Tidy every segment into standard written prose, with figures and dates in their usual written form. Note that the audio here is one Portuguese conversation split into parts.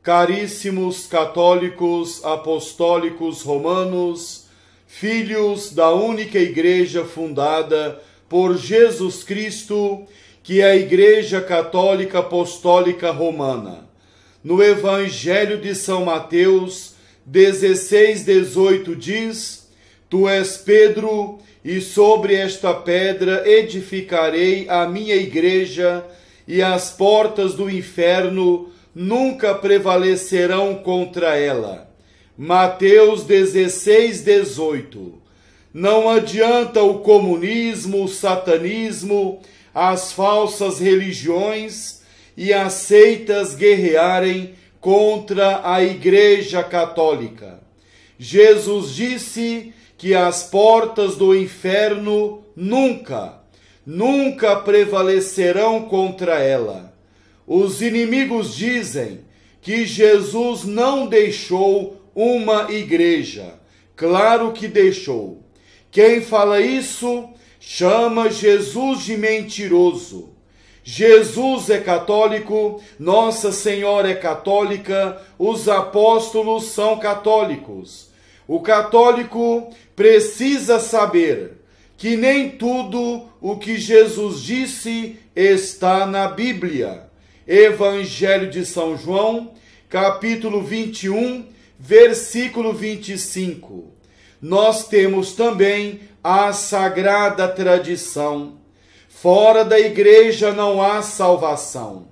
Caríssimos católicos apostólicos romanos, filhos da única Igreja fundada por Jesus Cristo, que é a Igreja Católica Apostólica Romana. No Evangelho de São Mateus 16:18 diz: Tu és Pedro, e sobre esta pedra edificarei a minha igreja, e as portas do inferno nunca prevalecerão contra ela. Mateus 16:18. Não adianta o comunismo, o satanismo, as falsas religiões e as seitas guerrearem contra a Igreja Católica. Jesus disse que as portas do inferno nunca prevalecerão contra ela. Os inimigos dizem que Jesus não deixou uma igreja. Claro que deixou. Quem fala isso chama Jesus de mentiroso. Jesus é católico, Nossa Senhora é católica, os apóstolos são católicos. O católico precisa saber que nem tudo o que Jesus disse está na Bíblia. Evangelho de São João, capítulo 21, versículo 25. Nós temos também a sagrada tradição. Fora da igreja não há salvação.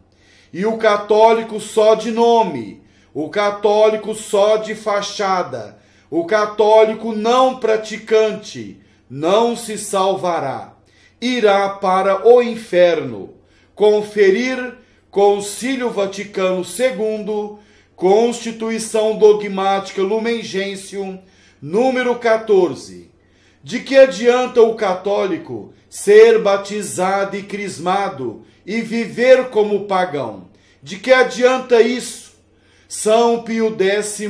E o católico só de nome, o católico só de fachada, o católico não praticante, não se salvará. Irá para o inferno. Conferir Concílio Vaticano II, Constituição Dogmática Lumen Gentium, número 14. De que adianta o católico ser batizado e crismado e viver como pagão? De que adianta isso? São Pio X,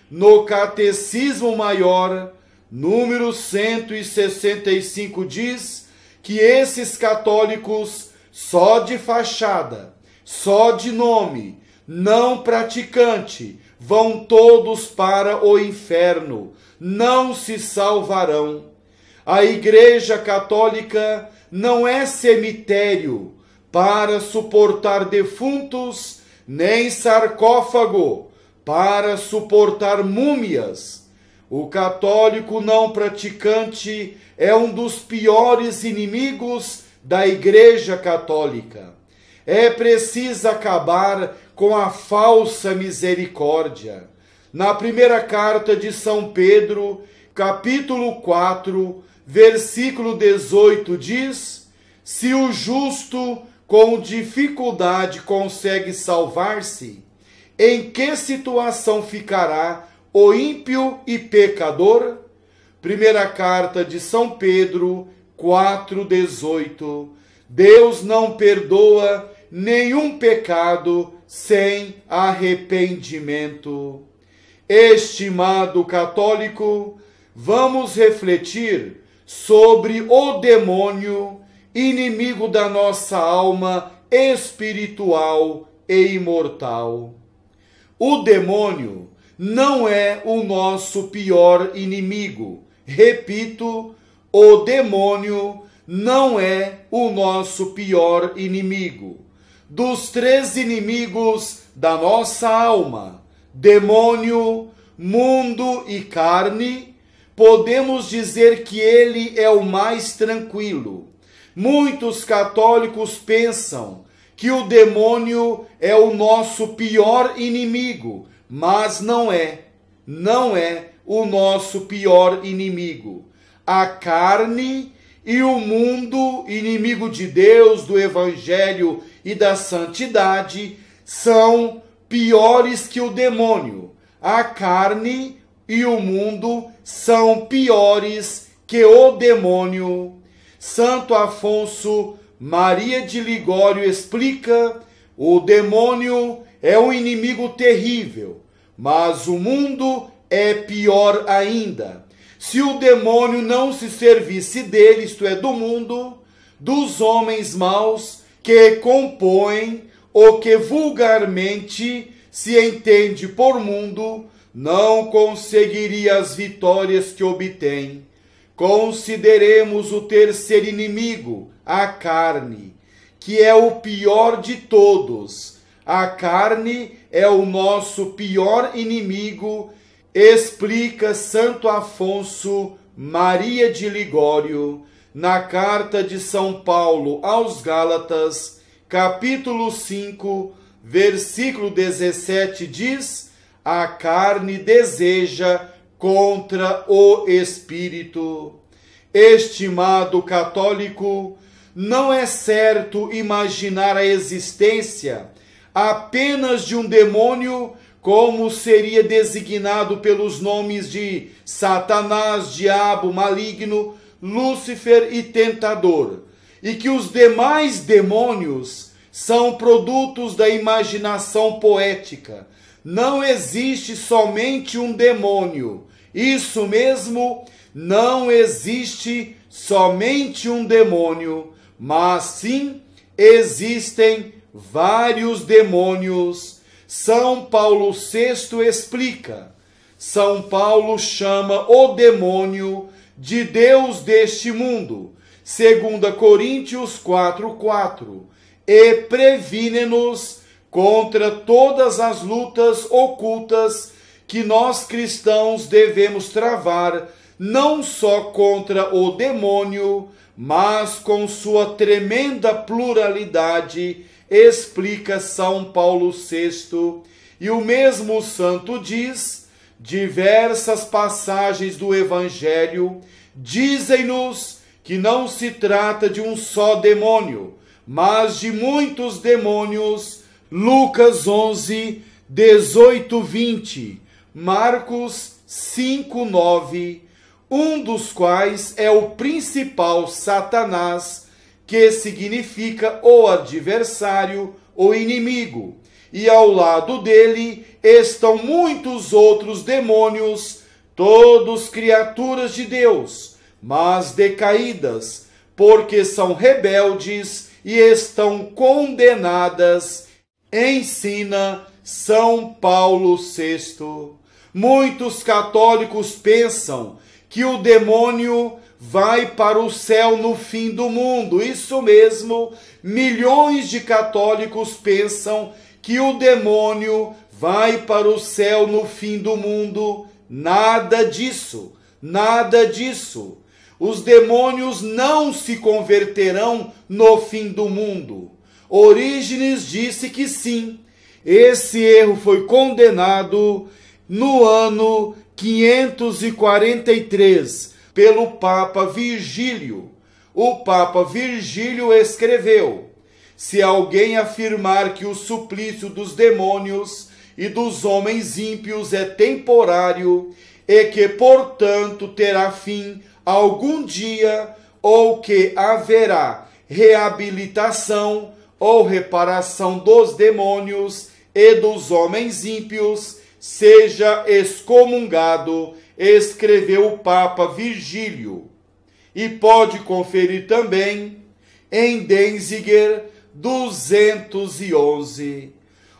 no Catecismo Maior, número 165, diz que esses católicos só de fachada, só de nome, não praticante, vão todos para o inferno, não se salvarão. A Igreja Católica não é cemitério para suportar defuntos, nem sarcófago para suportar múmias. O católico não praticante é um dos piores inimigos da Igreja Católica. É preciso acabar com a falsa misericórdia. Na primeira carta de São Pedro, capítulo 4, versículo 18, diz: se o justo com dificuldade consegue salvar-se, em que situação ficará o ímpio e pecador? Primeira carta de São Pedro 4:18. Deus não perdoa nenhum pecado sem arrependimento. Estimado católico, vamos refletir sobre o demônio, inimigo da nossa alma espiritual e imortal. O demônio não é o nosso pior inimigo. Repito, o demônio não é o nosso pior inimigo. Dos três inimigos da nossa alma, demônio, mundo e carne, podemos dizer que ele é o mais tranquilo. Muitos católicos pensam que o demônio é o nosso pior inimigo, mas não é o nosso pior inimigo. A carne e o mundo, inimigo de Deus, do Evangelho e da santidade, são piores que o demônio. A carne e o mundo são piores que o demônio. Santo Afonso Maria de Ligório explica: o demônio é um inimigo terrível, mas o mundo é pior ainda. Se o demônio não se servisse dele, isto é, do mundo, dos homens maus que compõem o que vulgarmente se entende por mundo, não conseguiria as vitórias que obtém. Consideremos o terceiro inimigo, a carne, que é o pior de todos. A carne é o nosso pior inimigo, explica Santo Afonso Maria de Ligório, na carta de São Paulo aos Gálatas, capítulo 5, versículo 17, diz: a carne deseja contra o Espírito. Estimado católico, não é certo imaginar a existência apenas de um demônio, como seria designado pelos nomes de Satanás, Diabo, Maligno, Lúcifer e Tentador, e que os demais demônios são produtos da imaginação poética. Não existe somente um demônio. Isso mesmo, não existe somente um demônio, mas sim existem vários demônios. São Paulo VI explica: São Paulo chama o demônio de Deus deste mundo, 2 Coríntios 4:4, e previne-nos contra todas as lutas ocultas que nós cristãos devemos travar, não só contra o demônio, mas com sua tremenda pluralidade, explica São Paulo VI. E o mesmo santo diz: diversas passagens do Evangelho dizem-nos que não se trata de um só demônio, mas de muitos demônios. Lucas 11, 18, 20, Marcos 5, 9, um dos quais é o principal, Satanás, que significa o adversário, o inimigo. E ao lado dele estão muitos outros demônios, todos criaturas de Deus, mas decaídas, porque são rebeldes e estão condenadas, ensina São Paulo VI. Muitos católicos pensam que o demônio vai para o céu no fim do mundo. Isso mesmo, milhões de católicos pensam que o demônio vai para o céu no fim do mundo. Nada disso, nada disso. Os demônios não se converterão no fim do mundo. Orígenes disse que sim. Esse erro foi condenado no ano 543 pelo Papa Virgílio. O Papa Virgílio escreveu: se alguém afirmar que o suplício dos demônios e dos homens ímpios é temporário e que, portanto, terá fim algum dia, ou que haverá reabilitação ou reparação dos demônios e dos homens ímpios, seja excomungado, escreveu o Papa Virgílio. E pode conferir também em Denzinger 211.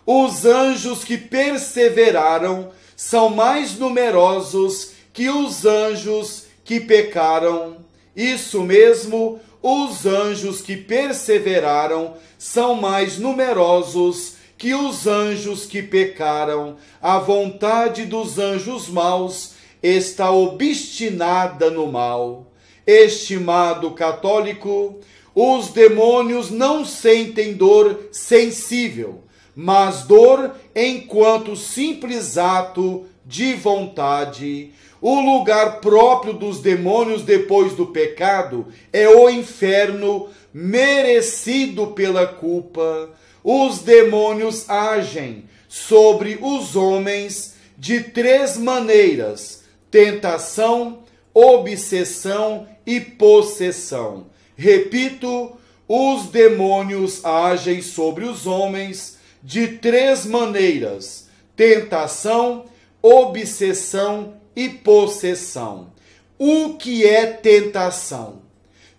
Os anjos que perseveraram são mais numerosos que os anjos que pecaram. Isso mesmo, os anjos que perseveraram são mais numerosos que os anjos que pecaram. A vontade dos anjos maus está obstinada no mal. Estimado católico, os demônios não sentem dor sensível, mas dor enquanto simples ato de vontade. O lugar próprio dos demônios depois do pecado é o inferno, merecido pela culpa. Os demônios agem sobre os homens de 3 maneiras: tentação, obsessão e possessão. Repito, os demônios agem sobre os homens de 3 maneiras: tentação, obsessão e possessão. O que é tentação?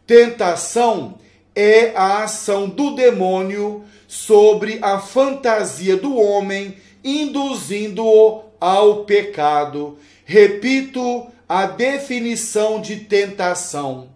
Tentação é a ação do demônio sobre a fantasia do homem, induzindo-o ao pecado. Repito a definição de tentação.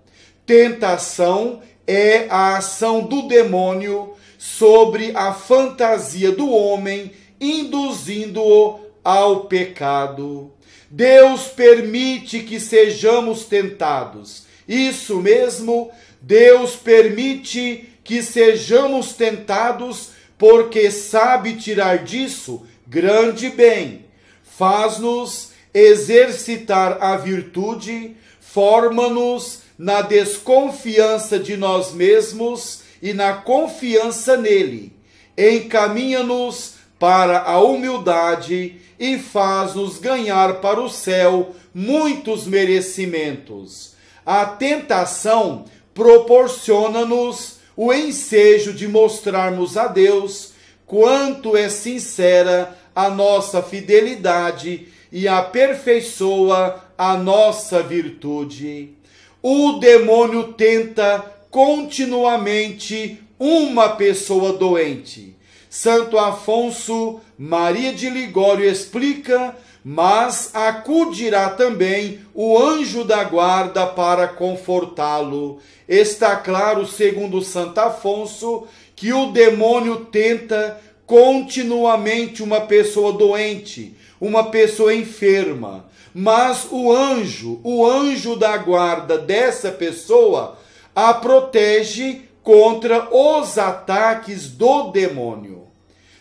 Tentação é a ação do demônio sobre a fantasia do homem, induzindo-o ao pecado. Deus permite que sejamos tentados. Isso mesmo, Deus permite que sejamos tentados porque sabe tirar disso grande bem. Faz-nos exercitar a virtude, forma-nos na desconfiança de nós mesmos e na confiança nele. Encaminha-nos para a humildade e faz-nos ganhar para o céu muitos merecimentos. A tentação proporciona-nos o ensejo de mostrarmos a Deus quanto é sincera a nossa fidelidade e aperfeiçoa a nossa virtude. O demônio tenta continuamente uma pessoa doente. Santo Afonso Maria de Ligório explica: mas acudirá também o anjo da guarda para confortá-lo. Está claro, segundo Santo Afonso, que o demônio tenta continuamente uma pessoa doente, uma pessoa enferma. Mas o anjo da guarda dessa pessoa a protege contra os ataques do demônio.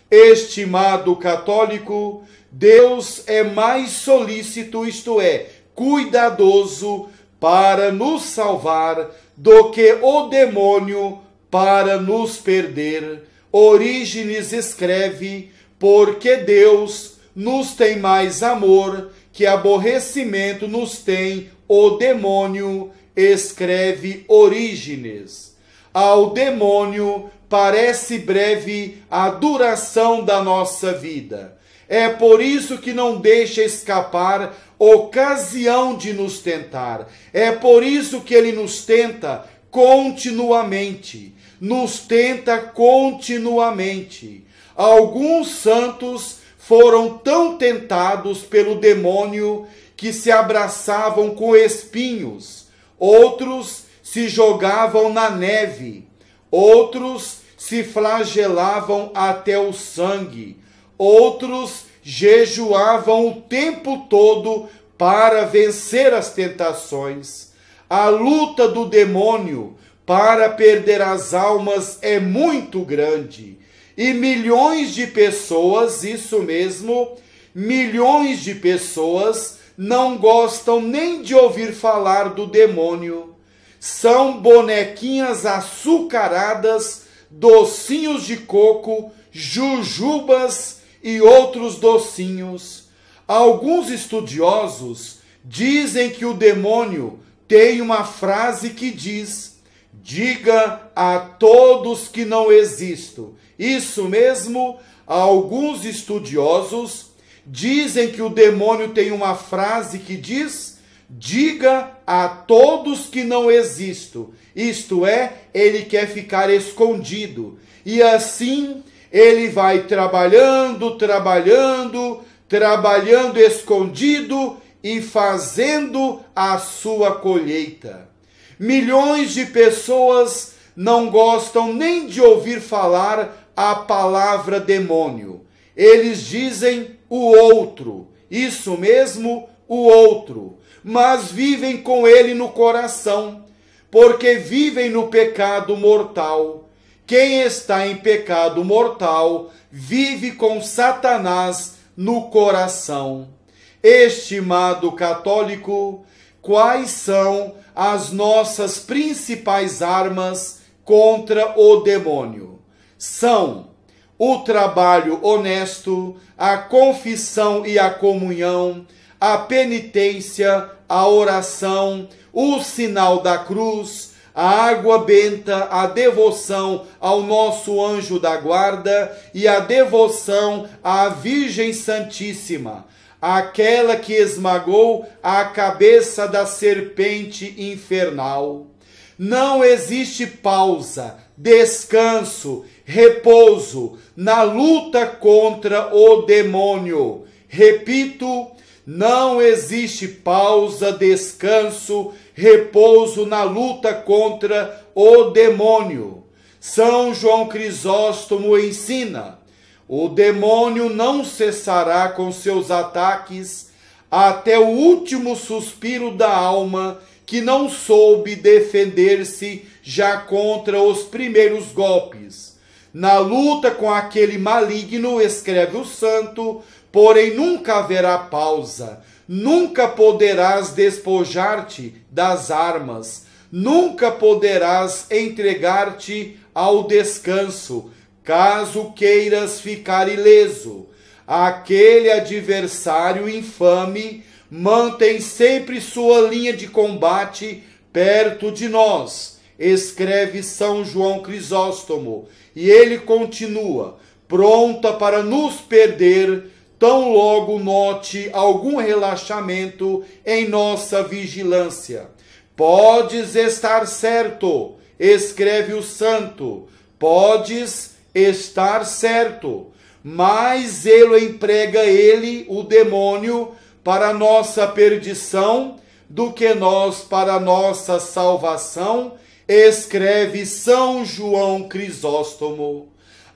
Estimado católico, Deus é mais solícito, isto é, cuidadoso para nos salvar do que o demônio para nos perder. Orígenes escreve: porque Deus nos tem mais amor que aborrecimento nos tem o demônio, escreve Orígenes. Ao demônio parece breve a duração da nossa vida. É por isso que não deixa escapar ocasião de nos tentar. É por isso que ele nos tenta continuamente. Nos tenta continuamente. Alguns santos foram tão tentados pelo demônio que se abraçavam com espinhos. Outros se jogavam na neve. Outros se flagelavam até o sangue. Outros jejuavam o tempo todo para vencer as tentações. A luta do demônio para perder as almas é muito grande. E milhões de pessoas, isso mesmo, milhões de pessoas não gostam nem de ouvir falar do demônio. São bonequinhas açucaradas, docinhos de coco, jujubas e outros docinhos. Alguns estudiosos dizem que o demônio tem uma frase que diz: diga a todos que não existo. Isso mesmo, alguns estudiosos dizem que o demônio tem uma frase que diz: diga a todos que não existo. Isto é, ele quer ficar escondido. E assim Ele vai trabalhando escondido e fazendo a sua colheita. Milhões de pessoas não gostam nem de ouvir falar a palavra demônio. Eles dizem o outro, isso mesmo, o outro, mas vivem com ele no coração, porque vivem no pecado mortal. Quem está em pecado mortal vive com Satanás no coração. Estimado católico, quais são as nossas principais armas contra o demônio? São o trabalho honesto, a confissão e a comunhão, a penitência, a oração, o sinal da cruz, a água benta, a devoção ao nosso anjo da guarda e a devoção à Virgem Santíssima, aquela que esmagou a cabeça da serpente infernal. Não existe pausa, descanso, repouso na luta contra o demônio. Repito, não existe pausa, descanso, repouso na luta contra o demônio. São João Crisóstomo ensina: o demônio não cessará com seus ataques até o último suspiro da alma que não soube defender-se já contra os primeiros golpes. Na luta com aquele maligno, escreve o santo, porém nunca haverá pausa, nunca poderás despojar-te das armas, nunca poderás entregar-te ao descanso, caso queiras ficar ileso. Aquele adversário infame mantém sempre sua linha de combate perto de nós, escreve São João Crisóstomo, e ele continua, pronta para nos perder, tão logo note algum relaxamento em nossa vigilância. Podes estar certo, escreve o santo, podes estar certo, mas ele emprega o demônio, para nossa perdição, do que nós para nossa salvação, escreve São João Crisóstomo.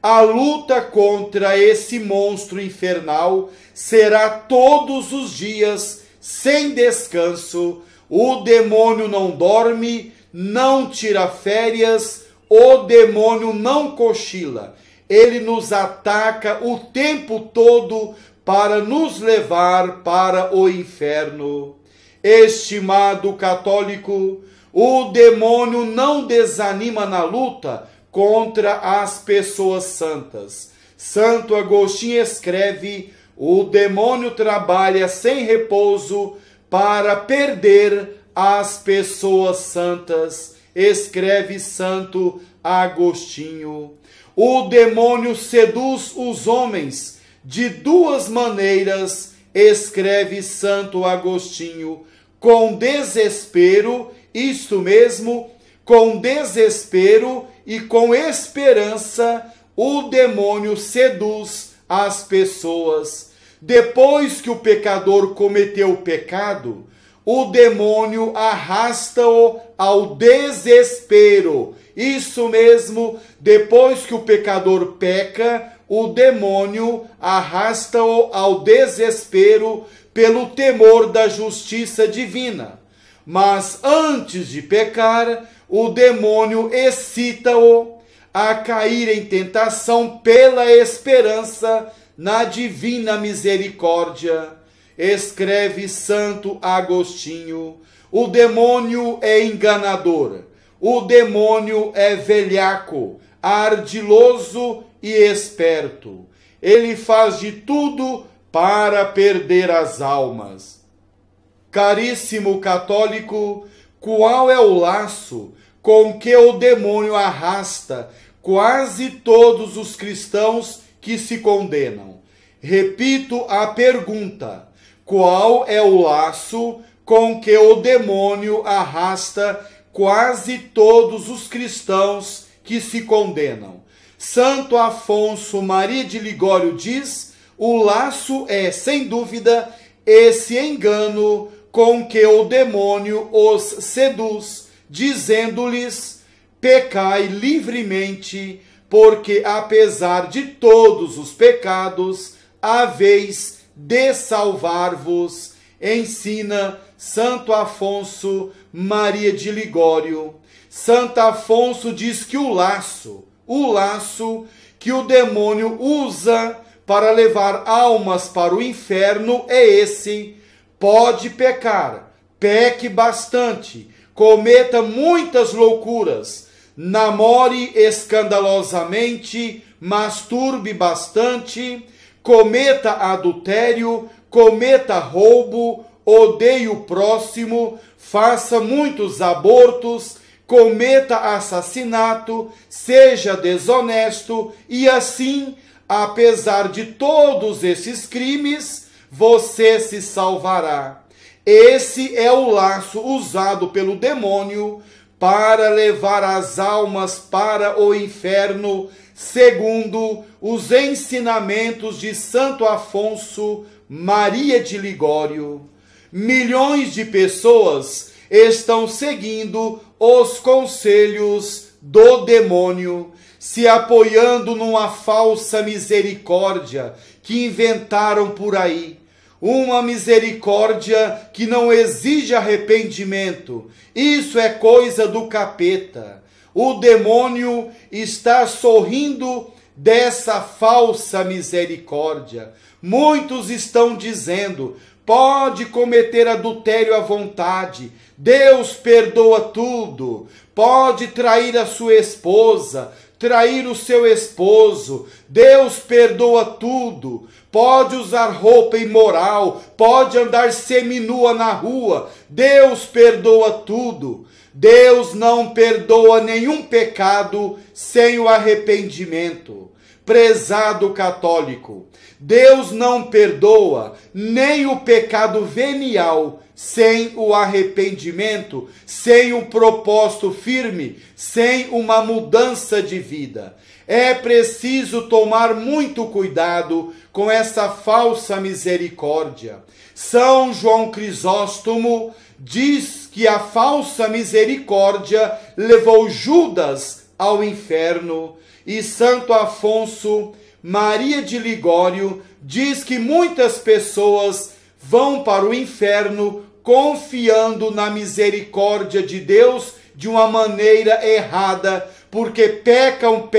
A luta contra esse monstro infernal será todos os dias, sem descanso. O demônio não dorme, não tira férias, o demônio não cochila. Ele nos ataca o tempo todo para nos levar para o inferno. Estimado católico, o demônio não desanima na luta contra as pessoas santas. Santo Agostinho escreve: o demônio trabalha sem repouso para perder as pessoas santas. Escreve Santo Agostinho. O demônio seduz os homens de duas maneiras, escreve Santo Agostinho: com desespero, isto mesmo, com desespero e com esperança, o demônio seduz as pessoas. Depois que o pecador cometeu o pecado, o demônio arrasta-o ao desespero. Isso mesmo, depois que o pecador peca, o demônio arrasta-o ao desespero pelo temor da justiça divina. Mas antes de pecar, o demônio excita-o a cair em tentação pela esperança na divina misericórdia. Escreve Santo Agostinho: o demônio é enganador, o demônio é velhaco, ardiloso e esperto. Ele faz de tudo para perder as almas. Caríssimo católico, qual é o laço com que o demônio arrasta quase todos os cristãos que se condenam? Repito a pergunta: qual é o laço com que o demônio arrasta quase todos os cristãos que se condenam? Santo Afonso Maria de Ligório diz: o laço é, sem dúvida, esse engano com que o demônio os seduz, dizendo-lhes: pecai livremente, porque apesar de todos os pecados, haveis de salvar-vos. Ensina Santo Afonso Maria de Ligório. Santo Afonso diz que o laço que o demônio usa para levar almas para o inferno é esse: pode pecar, peque bastante, cometa muitas loucuras, namore escandalosamente, masturbe bastante, cometa adultério, cometa roubo, odeie o próximo, faça muitos abortos, cometa assassinato, seja desonesto e assim, apesar de todos esses crimes, você se salvará. Esse é o laço usado pelo demônio para levar as almas para o inferno, segundo os ensinamentos de Santo Afonso Maria de Ligório. Milhões de pessoas estão seguindo os conselhos do demônio, se apoiando numa falsa misericórdia que inventaram por aí. Uma misericórdia que não exige arrependimento. Isso é coisa do capeta. O demônio está sorrindo dessa falsa misericórdia. Muitos estão dizendo: pode cometer adultério à vontade, Deus perdoa tudo. Pode trair a sua esposa, trair o seu esposo, Deus perdoa tudo. Pode usar roupa imoral, pode andar seminua na rua, Deus perdoa tudo. Deus não perdoa nenhum pecado sem o arrependimento. Prezado católico, Deus não perdoa nem o pecado venial sem o arrependimento, sem um propósito firme, sem uma mudança de vida. É preciso tomar muito cuidado com essa falsa misericórdia. São João Crisóstomo diz que a falsa misericórdia levou Judas ao inferno. E Santo Afonso Maria de Ligório diz que muitas pessoas vão para o inferno confiando na misericórdia de Deus de uma maneira errada, porque pecam,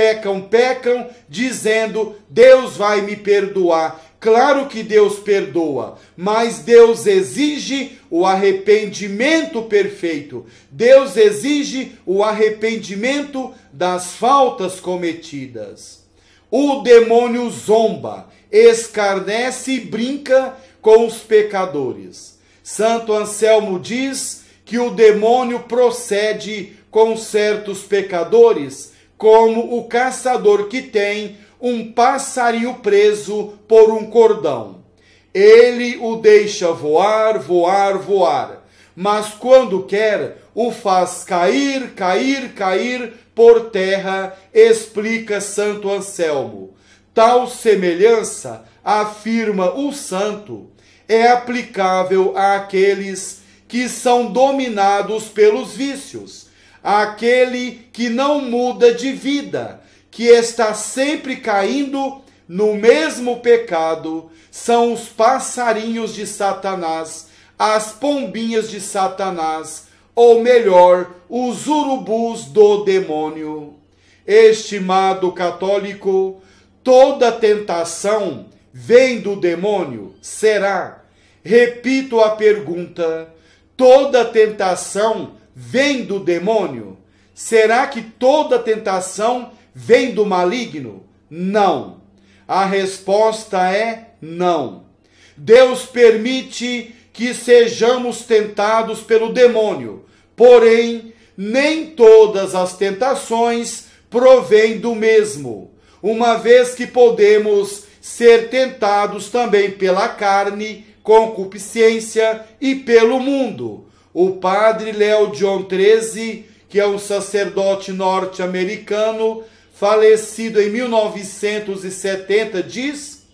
dizendo: Deus vai me perdoar. Claro que Deus perdoa, mas Deus exige o arrependimento perfeito. Deus exige o arrependimento das faltas cometidas. O demônio zomba, escarnece e brinca com os pecadores. Santo Anselmo diz que o demônio procede com certos pecadores como o caçador que tem um passarinho preso por um cordão. Ele o deixa voar, mas quando quer, o faz cair por terra, explica Santo Anselmo. Tal semelhança, afirma o santo, é aplicável àqueles que são dominados pelos vícios, àquele que não muda de vida, que está sempre caindo no mesmo pecado, são os passarinhos de Satanás, as pombinhas de Satanás, ou melhor, os urubus do demônio. Estimado católico, toda tentação vem do demônio? Será? Repito a pergunta: toda tentação vem do demônio? Será que toda tentação vem do maligno? Não. A resposta é não. Deus permite que sejamos tentados pelo demônio, porém, nem todas as tentações provêm do mesmo, uma vez que podemos ser tentados também pela carne, concupiscência e pelo mundo. O padre Léo John XIII, que é um sacerdote norte-americano, falecido em 1970, diz: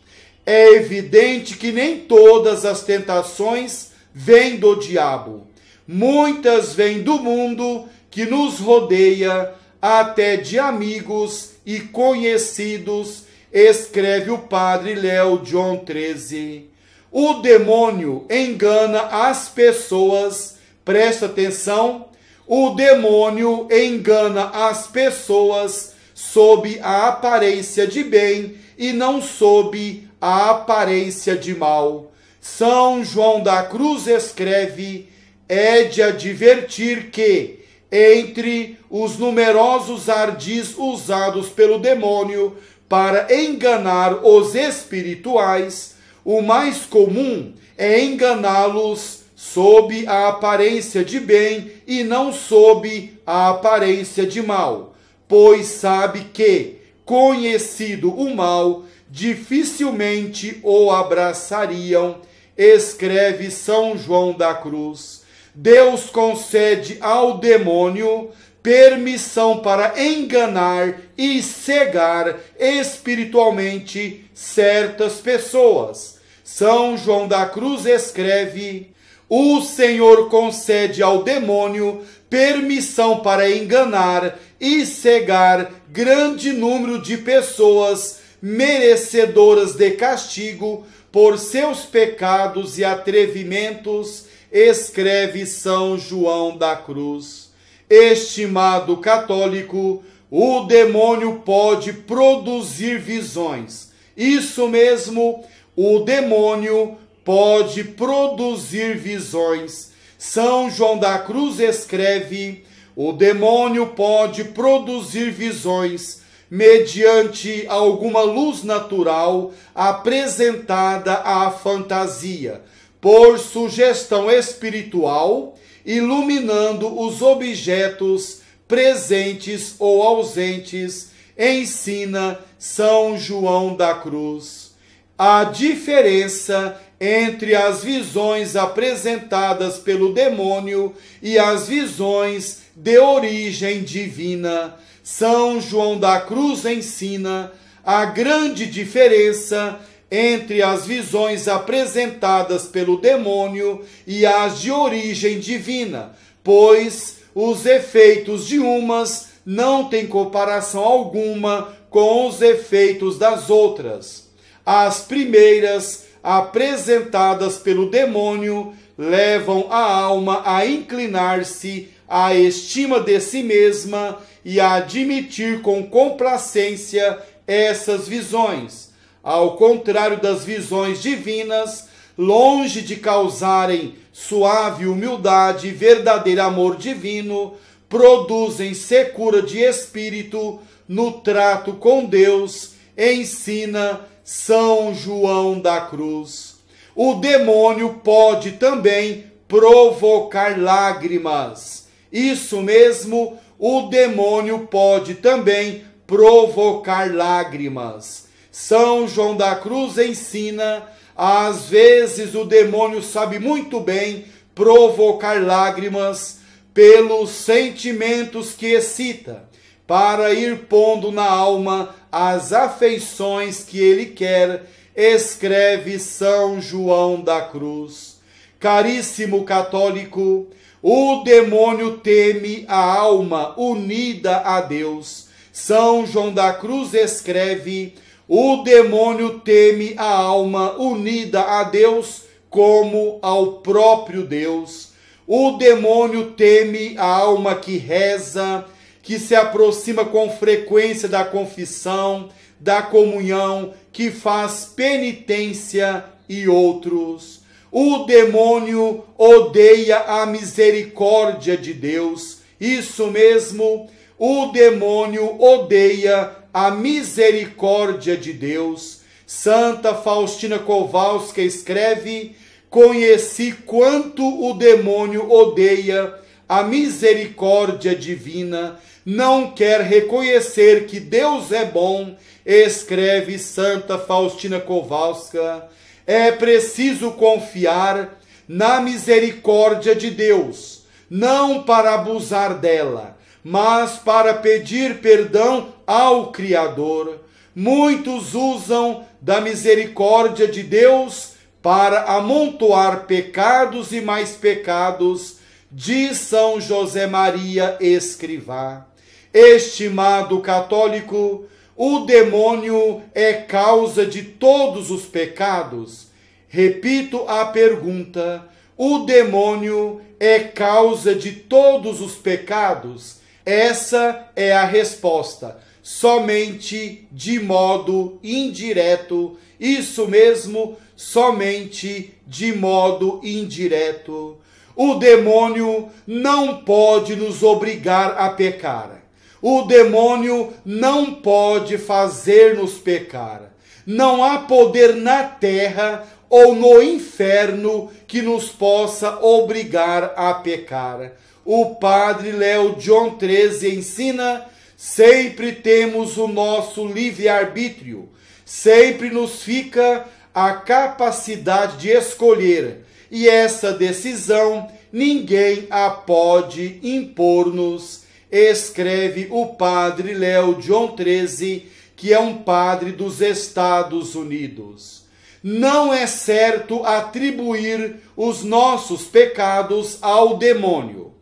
é evidente que nem todas as tentações vêm do diabo. Muitas vêm do mundo que nos rodeia, até de amigos e conhecidos, escreve o padre Léo John XIII. O demônio engana as pessoas, presta atenção, o demônio engana as pessoas sob a aparência de bem e não sob a aparência de mal. São João da Cruz escreve: é de advertir que, entre os numerosos ardis usados pelo demônio para enganar os espirituais, o mais comum é enganá-los sob a aparência de bem e não sob a aparência de mal, pois sabe que, conhecido o mal, dificilmente o abraçariam, escreve São João da Cruz. Deus concede ao demônio permissão para enganar e cegar espiritualmente certas pessoas. São João da Cruz escreve: o Senhor concede ao demônio permissão para enganar e cegar grande número de pessoas merecedoras de castigo por seus pecados e atrevimentos, escreve São João da Cruz. Estimado católico, o demônio pode produzir visões. Isso mesmo, o demônio pode produzir visões. São João da Cruz escreve: o demônio pode produzir visões mediante alguma luz natural apresentada à fantasia, por sugestão espiritual, iluminando os objetos presentes ou ausentes, ensina São João da Cruz. A diferença entre as visões apresentadas pelo demônio e as visões de origem divina. São João da Cruz ensina a grande diferença entre as visões apresentadas pelo demônio e as de origem divina, pois os efeitos de umas não têm comparação alguma com os efeitos das outras. As primeiras, apresentadas pelo demônio, levam a alma a inclinar-se à estima de si mesma e a admitir com complacência essas visões. Ao contrário das visões divinas, longe de causarem suave humildade e verdadeiro amor divino, produzem secura de espírito no trato com Deus, ensina São João da Cruz. O demônio pode também provocar lágrimas. Isso mesmo, o demônio pode também provocar lágrimas. São João da Cruz ensina: às vezes o demônio sabe muito bem provocar lágrimas pelos sentimentos que excita, para ir pondo na alma as afeições que ele quer, escreve São João da Cruz. Caríssimo católico, o demônio teme a alma unida a Deus. São João da Cruz escreve: o demônio teme a alma unida a Deus como ao próprio Deus. O demônio teme a alma que reza, que se aproxima com frequência da confissão, da comunhão, que faz penitência e outros. O demônio odeia a misericórdia de Deus. Isso mesmo, o demônio odeia a misericórdia de Deus. Santa Faustina Kowalska escreve: conheci quanto o demônio odeia a misericórdia divina, não quer reconhecer que Deus é bom, escreve Santa Faustina Kowalska. É preciso confiar na misericórdia de Deus, não para abusar dela, mas para pedir perdão ao Criador. Muitos usam da misericórdia de Deus para amontoar pecados e mais pecados, diz São José Maria Escrivá. Estimado católico, o demônio é causa de todos os pecados? Repito a pergunta: o demônio é causa de todos os pecados? Essa é a resposta. Somente de modo indireto. Isso mesmo, somente de modo indireto. O demônio não pode nos obrigar a pecar. O demônio não pode fazer-nos pecar. Não há poder na terra ou no inferno que nos possa obrigar a pecar. O Padre Léo John XIII ensina: sempre temos o nosso livre-arbítrio, sempre nos fica a capacidade de escolher, e essa decisão ninguém a pode impor-nos, escreve o Padre Léo John XIII, que é um padre dos Estados Unidos. Não é certo atribuir os nossos pecados ao demônio.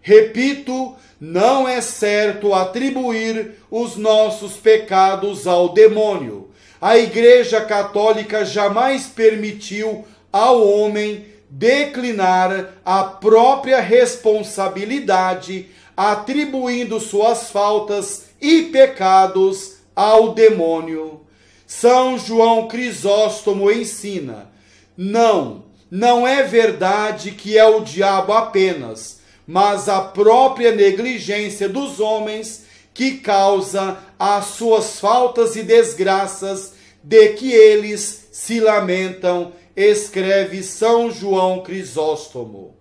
Repito, não é certo atribuir os nossos pecados ao demônio. A Igreja Católica jamais permitiu ao homem declinar a própria responsabilidade, atribuindo suas faltas e pecados ao demônio. São João Crisóstomo ensina: não é verdade que é o diabo apenas, mas a própria negligência dos homens que causa as suas faltas e desgraças de que eles se lamentam, escreve São João Crisóstomo.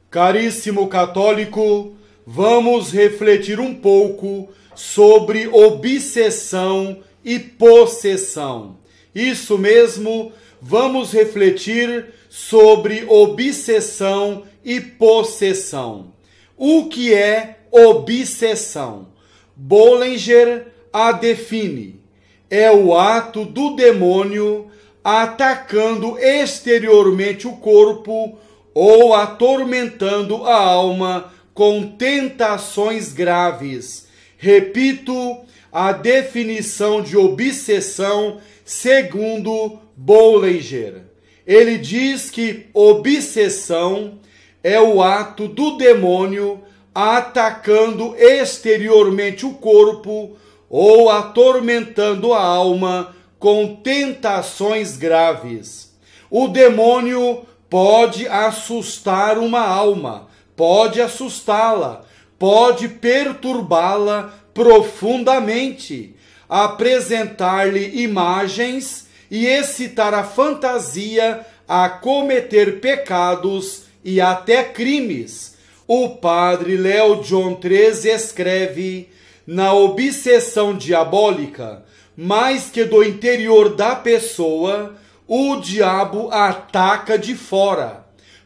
Caríssimo católico, vamos refletir um pouco sobre obsessão e possessão. Isso mesmo, vamos refletir sobre obsessão e possessão. O que é obsessão? Bollinger a define: é o ato do demônio atacando exteriormente o corpo ou atormentando a alma com tentações graves. Repito a definição de obsessão segundo Bollinger. Ele diz que obsessão é o ato do demônio atacando exteriormente o corpo ou atormentando a alma com tentações graves. O demônio pode assustar uma alma, pode assustá-la, pode perturbá-la profundamente, apresentar-lhe imagens e excitar a fantasia a cometer pecados e até crimes. O Padre Léo John XIII escreve: na obsessão diabólica, mais que do interior da pessoa, o diabo ataca de fora.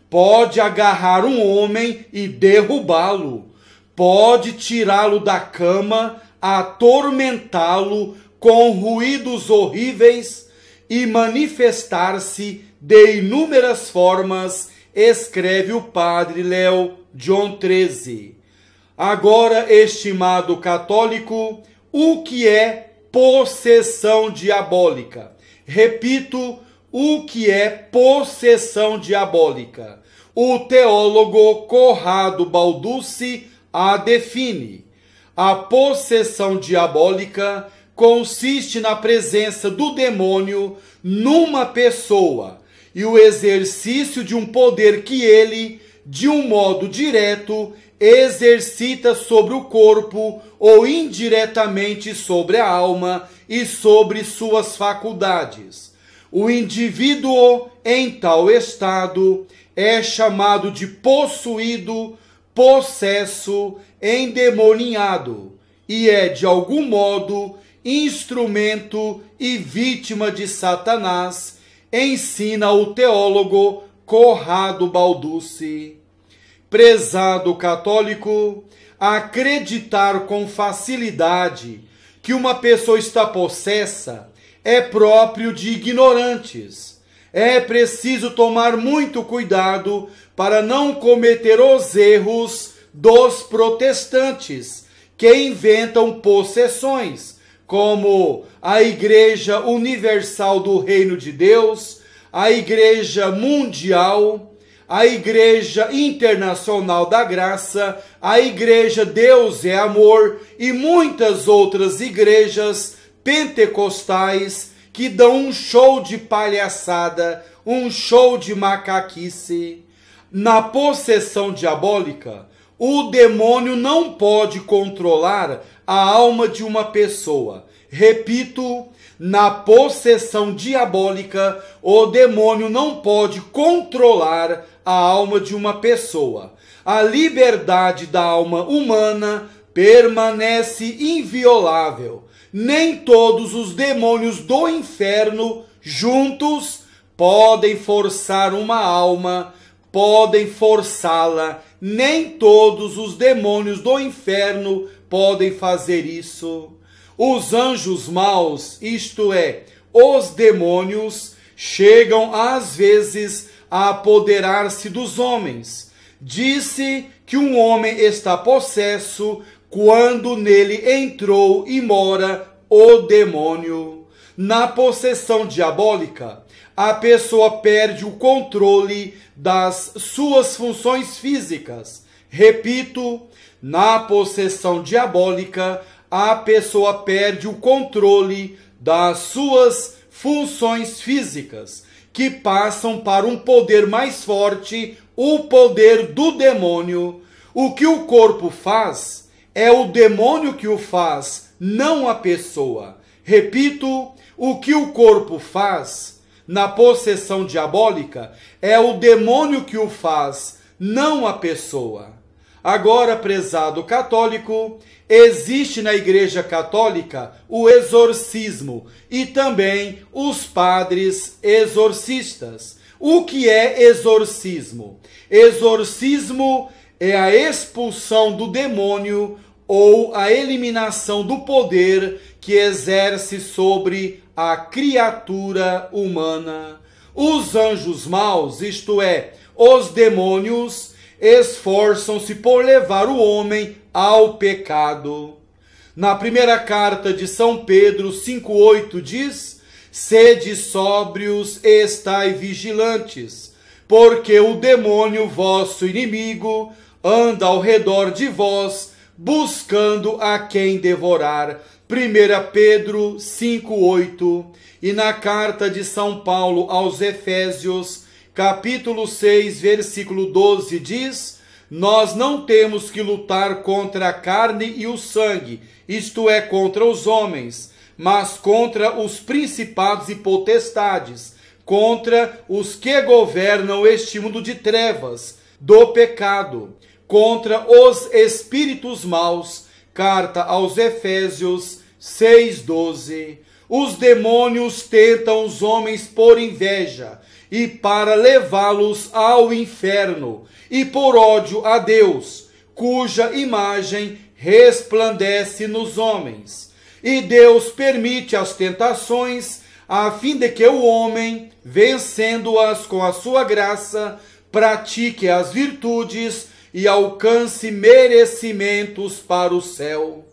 Pode agarrar um homem e derrubá-lo. Pode tirá-lo da cama, atormentá-lo com ruídos horríveis e manifestar-se de inúmeras formas, escreve o Padre Léo John XIII. Agora, estimado católico, o que é possessão diabólica? Repito, o que é possessão diabólica? O teólogo Corrado Balducci a define: a possessão diabólica consiste na presença do demônio numa pessoa e o exercício de um poder que ele, de um modo direto, exercita sobre o corpo ou indiretamente sobre a alma e sobre suas faculdades. O indivíduo em tal estado é chamado de possuído, possesso, endemoniado e é, de algum modo, instrumento e vítima de Satanás, ensina o teólogo Corrado Balducci. Prezado católico, acreditar com facilidade que uma pessoa está possessa é próprio de ignorantes. É preciso tomar muito cuidado para não cometer os erros dos protestantes, que inventam possessões, como a Igreja Universal do Reino de Deus, a Igreja Mundial, a Igreja Internacional da Graça, a Igreja Deus é Amor e muitas outras igrejas pentecostais que dão um show de palhaçada, um show de macaquice. Na possessão diabólica, o demônio não pode controlar a alma de uma pessoa. Repito, na possessão diabólica, o demônio não pode controlar a alma de uma pessoa. A liberdade da alma humana permanece inviolável. Nem todos os demônios do inferno juntos podem forçar uma alma, podem forçá-la. Nem todos os demônios do inferno podem fazer isso. Os anjos maus, isto é, os demônios, chegam às vezes a apoderar-se dos homens. Disse que um homem está possesso quando nele entrou e mora o demônio. Na possessão diabólica, a pessoa perde o controle das suas funções físicas. Repito, na possessão diabólica, a pessoa perde o controle das suas funções físicas, que passam para um poder mais forte, o poder do demônio. O que o corpo faz é o demônio que o faz, não a pessoa. Repito, o que o corpo faz na possessão diabólica é o demônio que o faz, não a pessoa. Agora, prezado católico, existe na Igreja Católica o exorcismo e também os padres exorcistas. O que é exorcismo? Exorcismo é a expulsão do demônio ou a eliminação do poder que exerce sobre a criatura humana. Os anjos maus, isto é, os demônios, esforçam-se por levar o homem ao pecado. Na primeira carta de São Pedro 5,8 diz: sede sóbrios e estai vigilantes, porque o demônio, vosso inimigo, anda ao redor de vós, buscando a quem devorar. 1 Pedro 5,8. E na carta de São Paulo aos Efésios, capítulo 6, versículo 12, diz: nós não temos que lutar contra a carne e o sangue, isto é, contra os homens, mas contra os principados e potestades, contra os que governam este mundo de trevas, do pecado, contra os espíritos maus. Carta aos Efésios 6,12. Os demônios tentam os homens por inveja e para levá-los ao inferno, e por ódio a Deus, cuja imagem resplandece nos homens. E Deus permite as tentações, a fim de que o homem, vencendo-as com a sua graça, pratique as virtudes e alcance merecimentos para o céu.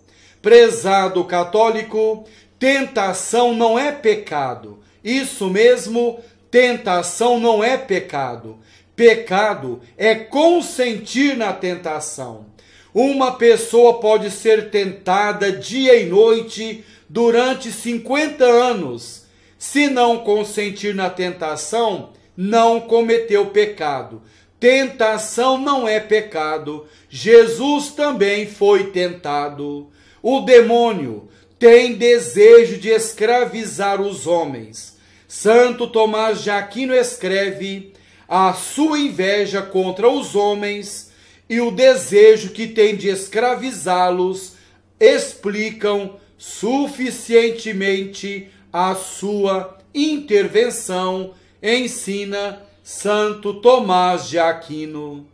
Prezado católico, tentação não é pecado. Isso mesmo, tentação não é pecado. Pecado é consentir na tentação. Uma pessoa pode ser tentada dia e noite durante 50 anos. Se não consentir na tentação, não cometeu pecado. Tentação não é pecado. Jesus também foi tentado. O demônio tem desejo de escravizar os homens. Santo Tomás de Aquino escreve: a sua inveja contra os homens e o desejo que tem de escravizá-los explicam suficientemente a sua intervenção, ensina Santo Tomás de Aquino.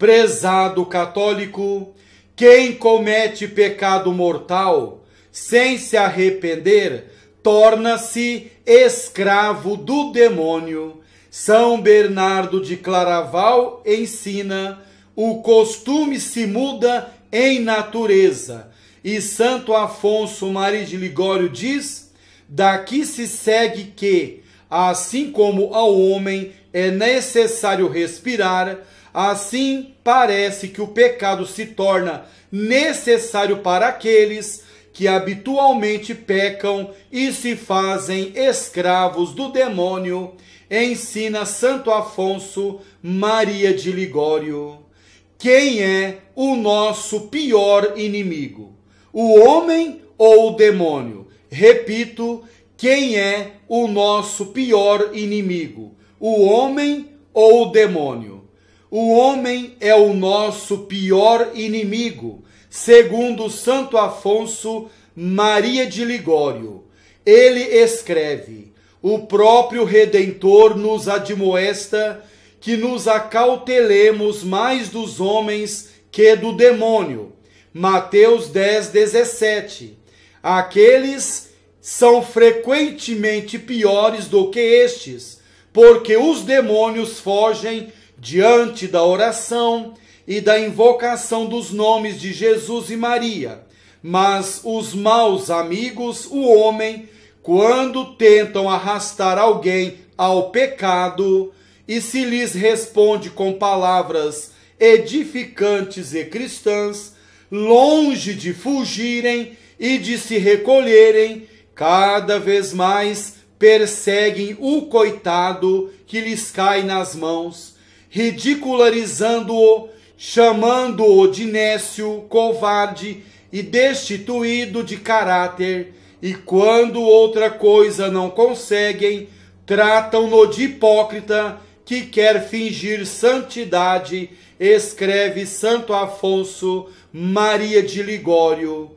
Prezado católico, quem comete pecado mortal sem se arrepender torna-se escravo do demônio. São Bernardo de Claraval ensina: o costume se muda em natureza. E Santo Afonso Maria de Ligório diz: daqui se segue que, assim como ao homem é necessário respirar, assim parece que o pecado se torna necessário para aqueles que habitualmente pecam e se fazem escravos do demônio, ensina Santo Afonso Maria de Ligório. Quem é o nosso pior inimigo? O homem ou o demônio? Repito, quem é o nosso pior inimigo? O homem ou o demônio? O homem é o nosso pior inimigo, segundo Santo Afonso Maria de Ligório. Ele escreve: o próprio Redentor nos admoesta que nos acautelemos mais dos homens que do demônio. Mateus 10:17. Aqueles são frequentemente piores do que estes, porque os demônios fogem diante da oração e da invocação dos nomes de Jesus e Maria. Mas os maus amigos, o homem, quando tentam arrastar alguém ao pecado, e se lhes responde com palavras edificantes e cristãs, longe de fugirem e de se recolherem, cada vez mais perseguem o coitado que lhes cai nas mãos, ridicularizando-o, chamando-o de nécio, covarde e destituído de caráter, e quando outra coisa não conseguem, tratam-no de hipócrita que quer fingir santidade, escreve Santo Afonso Maria de Ligório.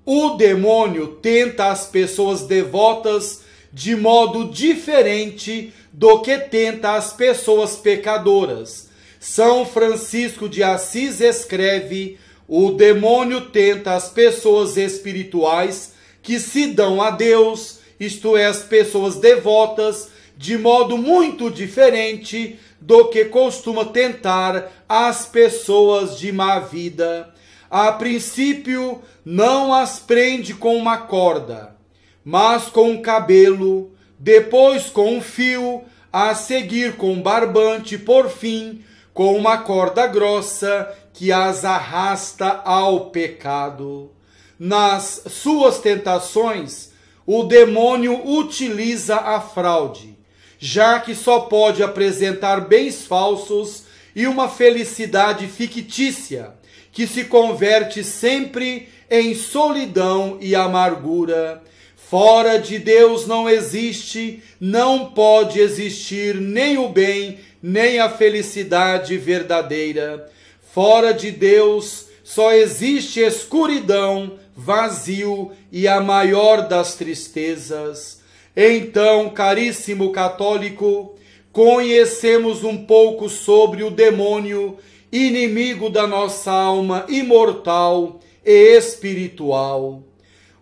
O demônio tenta as pessoas devotas de modo diferente do que tenta as pessoas pecadoras. São Francisco de Assis escreve: o demônio tenta as pessoas espirituais que se dão a Deus, isto é, as pessoas devotas, de modo muito diferente do que costuma tentar as pessoas de má vida. A princípio, não as prende com uma corda, mas com um cabelo, depois com um fio, a seguir com um barbante, por fim, com uma corda grossa que as arrasta ao pecado. Nas suas tentações, o demônio utiliza a fraude, já que só pode apresentar bens falsos e uma felicidade fictícia, que se converte sempre em solidão e amargura. Fora de Deus não existe, não pode existir nem o bem, nem a felicidade verdadeira. Fora de Deus só existe escuridão, vazio e a maior das tristezas. Então, caríssimo católico, conhecemos um pouco sobre o demônio, inimigo da nossa alma imortal e espiritual.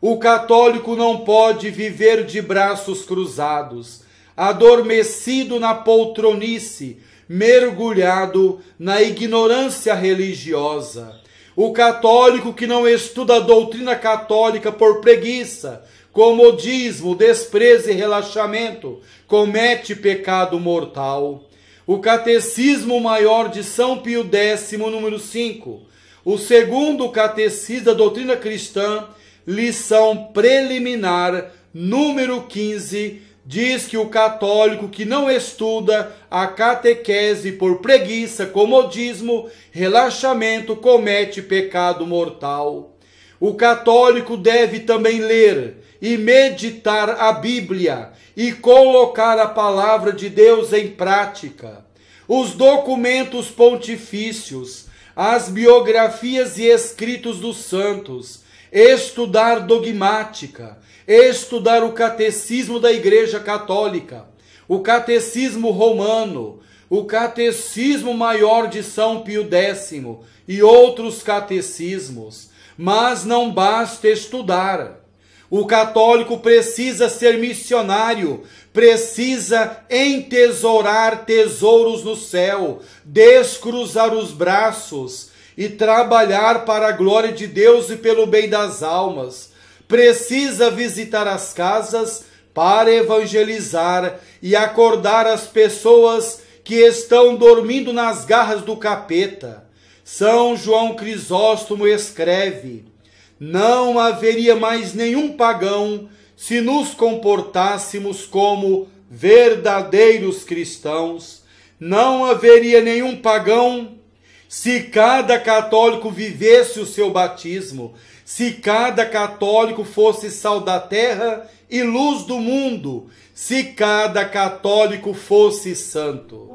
O católico não pode viver de braços cruzados, adormecido na poltronice, mergulhado na ignorância religiosa. O católico que não estuda a doutrina católica por preguiça, comodismo, desprezo e relaxamento, comete pecado mortal. O Catecismo Maior de São Pio X, número 5, o segundo Catecismo da Doutrina Cristã, lição preliminar, número 15, diz que o católico que não estuda a catequese por preguiça, comodismo, relaxamento, comete pecado mortal. O católico deve também ler e meditar a Bíblia e colocar a palavra de Deus em prática. Os documentos pontifícios, as biografias e escritos dos santos, estudar dogmática, estudar o catecismo da Igreja Católica, o catecismo romano, o Catecismo Maior de São Pio X e outros catecismos, mas não basta estudar. O católico precisa ser missionário, precisa entesourar tesouros no céu, descruzar os braços e trabalhar para a glória de Deus e pelo bem das almas. Precisa visitar as casas para evangelizar e acordar as pessoas que estão dormindo nas garras do capeta. São João Crisóstomo escreve: não haveria mais nenhum pagão se nos comportássemos como verdadeiros cristãos. Não haveria nenhum pagão se cada católico vivesse o seu batismo, se cada católico fosse sal da terra e luz do mundo, se cada católico fosse santo.